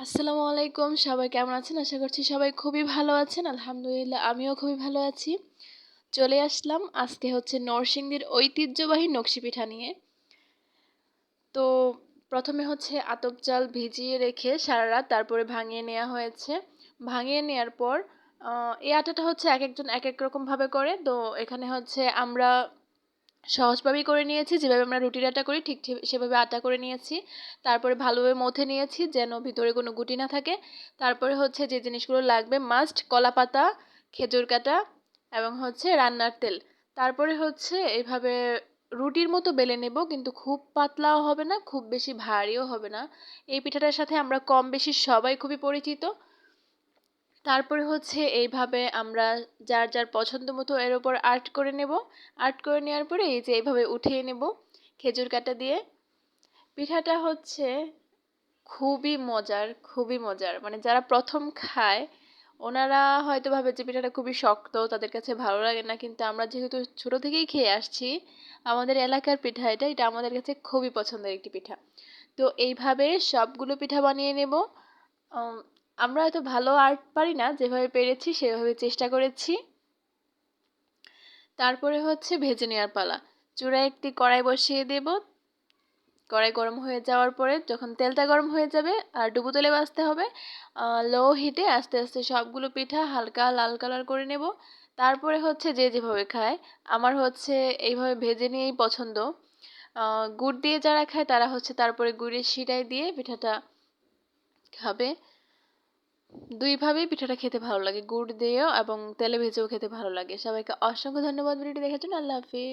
আসসালামু আলাইকুম। সবাই কেমন আছেন? আশা করছি সবাই খুবই ভালো আছেন। আলহামদুলিল্লাহ আমিও খুবই ভালো আছি। চলে আসলাম আজকে হচ্ছে নরসিংদীর ঐতিহ্যবাহী নকশি পিঠা নিয়ে। তো প্রথমে হচ্ছে আতপ চাল ভিজিয়ে রেখে সারা রাত তারপরে ভাঙিয়ে নেওয়া হয়েছে। ভাঙিয়ে নেওয়ার পর এই আটাটা হচ্ছে একেকজন একেক রকম ভাবে করে। তো এখানে হচ্ছে আমরা সহজভাবেই করে নিয়েছি, যেভাবে আমরা রুটির আটা করি ঠিক সেভাবে আটা করে নিয়েছি। তারপরে ভালোভাবে মথে নিয়েছি যেন ভিতরে কোনো গুটি না থাকে। তারপরে হচ্ছে যে জিনিসগুলো লাগবে মাস্ট, কলা পাতা, খেজুর কাটা এবং হচ্ছে রান্নার তেল। তারপরে হচ্ছে এইভাবে রুটির মতো বেলে নেব, কিন্তু খুব পাতলাও হবে না, খুব বেশি ভারীও হবে না। এই পিঠাটার সাথে আমরা কম বেশি সবাই খুবই পরিচিত। তারপরে হচ্ছে এইভাবে আমরা যার যার পছন্দ মতো এর উপর আর্ট করে নেব। আর্ট করে নেওয়ার পরে এই যে এইভাবে উঠিয়ে নেব খেজুর কাটা দিয়ে। পিঠাটা হচ্ছে খুবই মজার, খুবই মজার। মানে যারা প্রথম খায় ওনারা হয়তো ভাবে যে পিঠাটা খুবই শক্ত, তাদের কাছে ভালো লাগে না, কিন্তু আমরা যেহেতু ছোট থেকেই খেয়ে আসছি, আমাদের এলাকার পিঠা এটা আমাদের কাছে খুবই পছন্দের একটি পিঠা। তো এইভাবে সবগুলো পিঠা বানিয়ে নেব। উম, আমরা এত ভালো আর্ট পারি না, যেভাবে পেরেছি সেভাবে চেষ্টা করেছি। তারপরে হচ্ছে ভেজে নেওয়ার পালা। চুলায় একটি কড়াই বসিয়ে দেব। কড়াই গরম হয়ে যাওয়ার পরে যখন তেলটা গরম হয়ে যাবে আর ডুবো তেলে ভাজতে হবে, লো হিটে আস্তে আস্তে সবগুলো পিঠা হালকা লাল কালার করে নেব। তারপরে হচ্ছে যে যেভাবে খায়, আমার হচ্ছে এইভাবে ভেজে নিয়েই পছন্দ। গুড় দিয়ে যারা খায় তারা হচ্ছে তারপরে গুড়ের শিরায় দিয়ে পিঠাটা খাবে। দুইভাবেই পিঠাটা খেতে ভালো লাগে, গুড় দিয়েও এবং তেলে ভেজেও খেতে ভালো লাগে। সবাইকে অসংখ্য ধন্যবাদ ভিডিওটি দেখার জন্য। আল্লাহ হাফিজ।